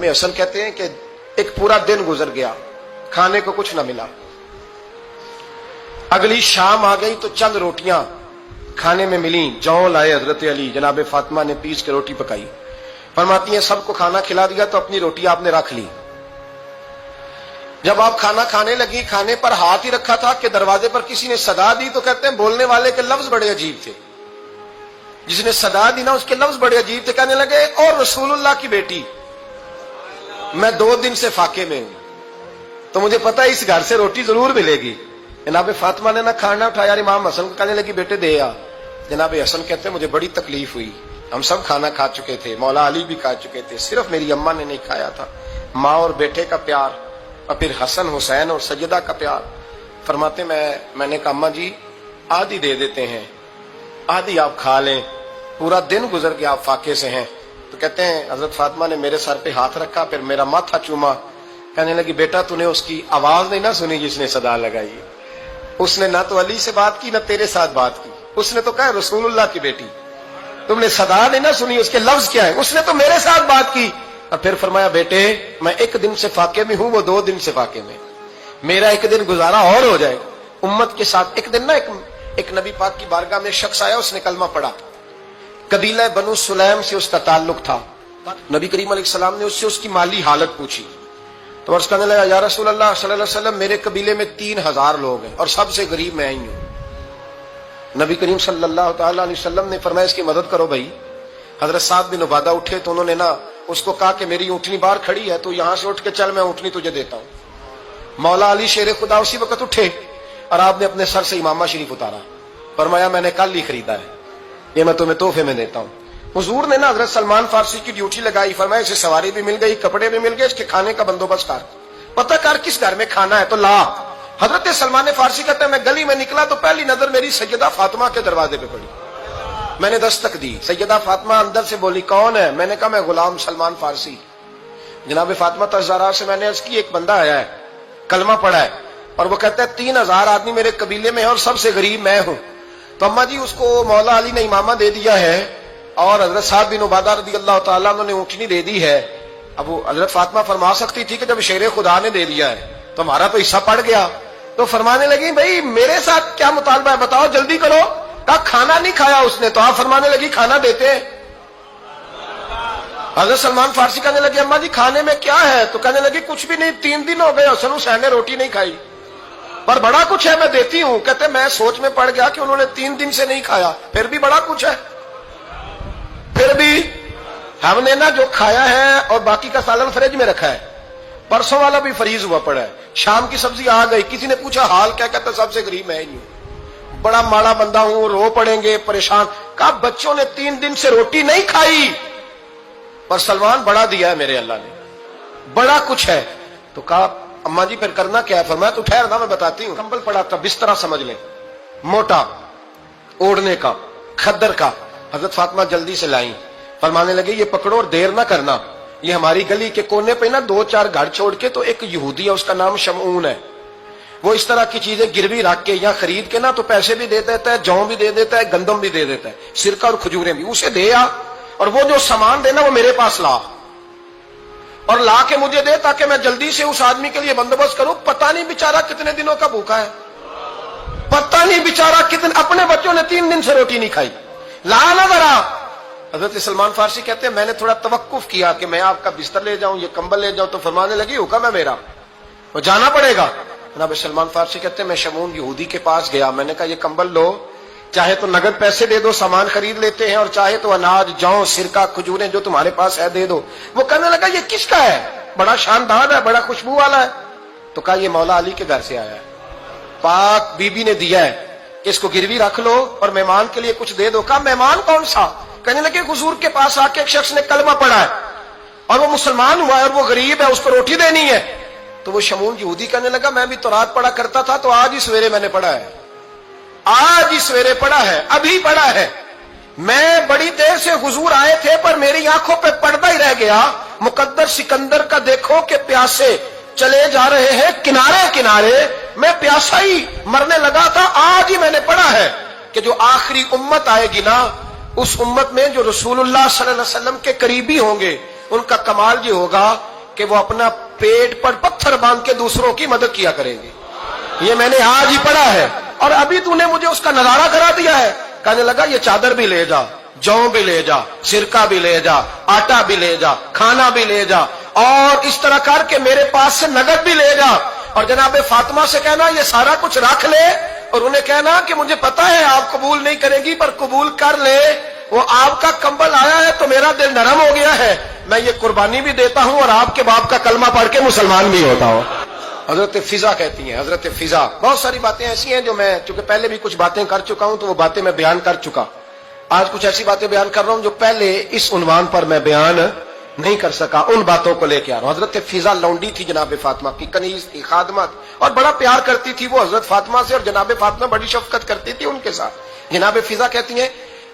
इमाम हसन कहते हैं कि एक पूरा दिन गुजर गया, खाने को कुछ न मिला। अगली शाम आ गई तो चंद रोटियां खाने में मिली, जौ लाए हजरत अली, जनाब फातिमा ने पीस के रोटी पकाई। फरमाती हैं सबको खाना खिला दिया तो अपनी रोटी आपने रख ली। जब आप खाना खाने लगी, खाने पर हाथ ही रखा था कि दरवाजे पर किसी ने सदा दी, तो कहते हैं बोलने वाले के लफ्ज बड़े अजीब थे। जिसने सदा दी ना उसके लफ्ज बड़े अजीब थे। कहने लगे और रसूलुल्लाह की बेटी, मैं 2 दिन से फाके में हूं, तो मुझे पता है इस घर से रोटी जरूर मिलेगी। जनाब फातिमा ने ना खाना उठाया, इमाम हसन को कहने लगी बेटे दे आ। जनाब हसन कहते हैं मुझे बड़ी तकलीफ हुई, हम सब खाना खा चुके थे, मौला अली भी खा चुके थे, सिर्फ मेरी अम्मा ने नहीं खाया था। माँ और बेटे का प्यार, और फिर हसन हुसैन और सैयदा का प्यार। फरमाते मैंने कहा अम्मा जी आधी दे देते हैं, आधी आप खा लें, पूरा दिन गुजर के आप फाके से हैं। तो कहते हैं हजरत फातिमा ने मेरे सर पे हाथ रखा, फिर मेरा माथा चूमा। कहने लगी बेटा तूने उसकी आवाज नहीं ना सुनी जिसने सदा लगाई, उसने ना तो अली से बात की ना तेरे साथ बात की, उसने तो कहा रसूलुल्लाह की बेटी। तुमने सदा नहीं ना सुनी, उसके लफ्ज क्या है, उसने तो मेरे साथ बात की। और फिर फरमाया बेटे मैं 1 दिन से फाके में हूं, वो 2 दिन से फाके में, मेरा 1 दिन गुजारा और हो जाए उम्मत के साथ। एक दिन ना एक नबी पाक की बारगाह में शख्स आया, उसने कलमा पढ़ा, कबीला बनु सुलैम से उसका ताल्लुक था। नबी करीम अलैहिस्सलाम ने उससे उसकी माली हालत पूछी, तो अर्ज करने लगा या रसूल अल्लाह सल्लल्लाहु अलैहि वसल्लम मेरे कबीले में 3000 लोग हैं और सबसे गरीब मैं ही हूं। नबी करीम सल्लल्लाहु अलैहि वसल्लम ने फरमाया इसकी मदद करो भाई। हजरत साद बिन उबादा उठे तो उन्होंने ना उसको कहा कि मेरी ऊँटनी बाहर खड़ी है, तो यहां से उठ के चल, मैं ऊँटनी तुझे देता हूं। मौला अली शेर खुदा उसी वक्त उठे और आपने अपने सर से इमामा शरीफ उतारा, फरमाया मैंने कल ही खरीदा है, ये मैं तुम्हें तोहफे में देता हूं। हुजूर ने ना हजरत सलमान फारसी की ड्यूटी लगाई, फरमाया इसे सवारी भी मिल गई, कपड़े भी मिल गए, इसके खाने का बंदोबस्त कर, पता कर किस घर में खाना है तो ला। हजरत सलमान फारसी कहते हैं मैं गली में निकला तो पहली नजर मेरी सैयदा फातिमा के दरवाजे पे पड़ी। मैंने दस्तक दी, सैयदा फातिमा अंदर से बोली कौन है? मैंने कहा मैं गुलाम सलमान फारसी। जनाब फातिमा तज़ारा से मैंने अर्ज की एक बंदा आया है, कलमा पढ़ा है, और वो कहता है 3000 आदमी मेरे कबीले में है और सबसे गरीब मैं हूं। तो अम्मा जी उसको मौला अली ने इमामा दे दिया है और हजरत साद बिन उबादा रज़ी अल्लाह तआला अन्हु ने ऊँटनी दे दी है। अब वो हजरत फातिमा फरमा सकती थी कि जब शेर खुदा ने दे दिया है तो हमारा तो हिस्सा पड़ गया। तो फरमाने लगी भाई मेरे साथ क्या मुतालबा है बताओ, जल्दी करो। कहा खाना नहीं खाया उसने, तो आप फरमाने लगी खाना देते हैं। हजरत सलमान फारसी कहने लगे अम्मा जी खाने में क्या है? तो कहने लगी कुछ भी नहीं, 3 दिन हो गए हसन हुसैन ने रोटी नहीं खाई, पर बड़ा कुछ है मैं देती हूं। कहते मैं सोच में पड़ गया कि उन्होंने 3 दिन से नहीं खाया, फिर भी बड़ा कुछ है, फिर भी हमने ना जो खाया है और बाकी का सालन फ्रिज में रखा है, परसों वाला भी फरीज हुआ पड़ा है, शाम की सब्जी आ गई। किसी ने पूछा हाल क्या? कहता सबसे गरीब मैं ही हूं, बड़ा माड़ा बंदा हूं, रो पड़ेंगे परेशान। कहा बच्चों ने 3 दिन से रोटी नहीं खाई, पर सलमान बड़ा दिया है मेरे अल्लाह ने, बड़ा कुछ है। तो कहा अम्मा जी फिर करना क्या है? फरमाया तू ठहर ना मैं बताती हूँ। कंबल पड़ा था, बिस्तरा समझ ले, मोटा ओढ़ने का, खद्दर का। हजरत फातिमा जल्दी से लाई, फरमाने लगे ये पकड़ो और देर ना करना, ये हमारी गली के कोने पे ना 2-4 घर छोड़ के तो एक यहूदी है, उसका नाम शमऊन है, वो इस तरह की चीजें गिरवी रख के या खरीद के ना तो पैसे भी दे देता है, जौ भी दे देता है, गंदम भी दे देता है, सिरका और खजूरें भी, उसे दे आ और वो जो सामान देना वो मेरे पास ला और ला के मुझे दे ताकि मैं जल्दी से उस आदमी के लिए बंदोबस्त करूं। पता नहीं बेचारा कितने दिनों का भूखा है, पता नहीं बेचारा कितने, अपने बच्चों ने 3 दिन से रोटी नहीं खाई, ला ना जरा। हजरत सलमान फारसी कहते हैं मैंने थोड़ा तवक्कुफ किया कि मैं आपका बिस्तर ले जाऊं, ये कंबल ले जाऊं, तो फरमाने लगी हुक्म है मेरा, वो जाना पड़ेगा। जनाब सलमान फारसी कहते हैं मैं शमून यहूदी के पास गया, मैंने कहा ये कंबल लो, चाहे तो नगद पैसे दे दो, सामान खरीद लेते हैं, और चाहे तो अनाज, जौ, सिरका, खजूरें जो तुम्हारे पास है दे दो। वो कहने लगा ये किसका है? बड़ा शानदार है, बड़ा खुशबू वाला है। तो कहा ये मौला अली के घर से आया है, पाक बीबी ने दिया है, इसको गिरवी रख लो और मेहमान के लिए कुछ दे दो। कहा मेहमान कौन सा? कहने लगे हुजूर के पास आके एक शख्स ने कलमा पढ़ा है और वो मुसलमान हुआ है और वो गरीब है, उसको रोटी देनी है। तो वो शमून यहूदी कहने लगा मैं भी तो रात पढ़ा करता था, तो आज ही सवेरे मैंने पढ़ा है, आज ही सवेरे पढ़ा है, अभी पढ़ा है। मैं बड़ी देर से हुजूर आए थे पर मेरी आंखों पे पर्दा ही रह गया, मुकद्दर सिकंदर का देखो कि प्यासे चले जा रहे हैं किनारे किनारे, मैं प्यासा ही मरने लगा था। आज ही मैंने पढ़ा है कि जो आखिरी उम्मत आएगी ना, उस उम्मत में जो रसूलुल्लाह सल्लल्लाहु अलैहि वसल्लम के करीबी होंगे, उनका कमाल ये होगा کہ وہ اپنا پیٹ پر پتھر باندھ کے دوسروں کی مدد کیا کریں گے. یہ میں نے آج ہی پڑھا ہے اور ابھی تو نے مجھے اس کا نظارہ کرا دیا ہے. کہنے لگا یہ چادر بھی لے جا, جو بھی لے جا, سرکہ بھی لے جا, آٹا بھی لے جا, کھانا بھی لے جا, اور اس طرح کر کے میرے پاس سے نقد بھی لے جا, اور جناب فاطمہ سے کہنا یہ سارا کچھ رکھ لے, اور انہیں کہنا کہ مجھے پتا ہے آپ قبول نہیں کریں گی پر قبول کر لے, وہ آپ کا کمبل آیا ہے تو میرا دل نرم ہو گیا ہے, میں یہ قربانی بھی دیتا ہوں اور آپ کے باپ کا کلمہ پڑھ کے مسلمان بھی ہوتا ہوں. حضرت فضا کہتی ہیں, حضرت فضا. بہت ساری باتیں ایسی ہیں جو میں چونکہ پہلے بھی کچھ باتیں کر چکا ہوں تو وہ باتیں میں بیان کر چکا. آج کچھ ایسی باتیں بیان کر رہا ہوں جو پہلے اس عنوان پر میں بیان نہیں کر سکا, ان باتوں کو لے کے آ رہا ہوں. حضرت فضا لونڈی تھی جناب فاطمہ کی, کنیز تھی, خادمہ تھی, اور بڑا پیار کرتی تھی وہ حضرت فاطمہ سے, اور جناب فاطمہ بڑی شفقت کرتی تھی ان کے ساتھ. جناب فضا کہتی ہیں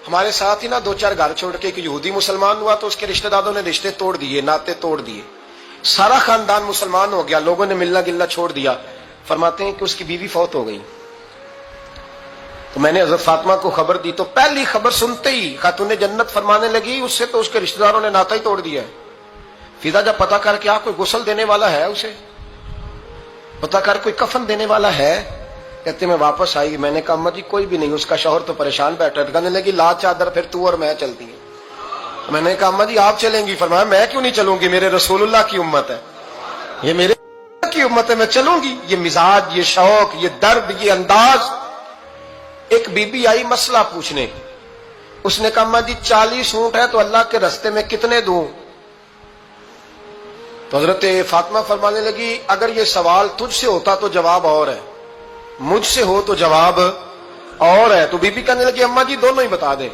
ہمارے ساتھ ہی نا 2-4 گھر چھوڑ کے ایک یہودی مسلمان ہوا تو اس کے رشتہ داروں نے رشتے توڑ دیے, ناطے توڑ دیے, سارا خاندان مسلمان ہو گیا, لوگوں نے ملنا گلنا چھوڑ دیا. فرماتے ہیں کہ اس کی بیوی فوت ہو گئی. تو میں نے حضرت فاطمہ کو خبر دی تو پہلی خبر سنتے ہی خاتون جنت فرمانے لگی اس سے تو اس کے رشتہ داروں نے ناتا ہی توڑ دیا ہے. فضا جب پتا کر کے کوئی غسل دینے والا ہے, اسے پتا کر کوئی کفن دینے والا ہے, کہتے میں واپس آئی. میں نے کہا اما جی کوئی بھی نہیں, اس کا شوہر تو پریشان بیٹھا ہے. کہنے لگی لا چادر پھر تو اور میں چلتی ہیں. میں نے کہا اما جی آپ چلیں گی؟ فرمایا میں کیوں نہیں چلوں گی, میرے رسول اللہ کی امت ہے, یہ میرے کی امت ہے, میں چلوں گی. یہ مزاج, یہ شوق, یہ درد, یہ انداز. ایک بی بی آئی مسئلہ پوچھنے, اس نے کہا اما جی 40 اونٹ ہے تو اللہ کے رستے میں کتنے دوں؟ تو حضرت فاطمہ فرمانے لگی اگر یہ سوال تجھ سے ہوتا تو جواب اور ہے, مجھ سے ہو تو جواب اور ہے. تو بی بی کہنے لگی اما جی دونوں ہی بتا دے.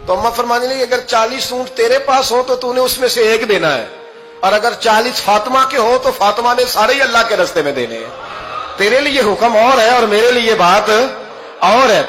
تو اما فرمانے لگی اگر 40 اونٹ تیرے پاس ہو تو تو نے اس میں سے ایک دینا ہے, اور اگر 40 فاطمہ کے ہو تو فاطمہ نے سارے ہی اللہ کے رستے میں دینے ہیں. تیرے لیے حکم اور ہے اور میرے لیے بات اور ہے.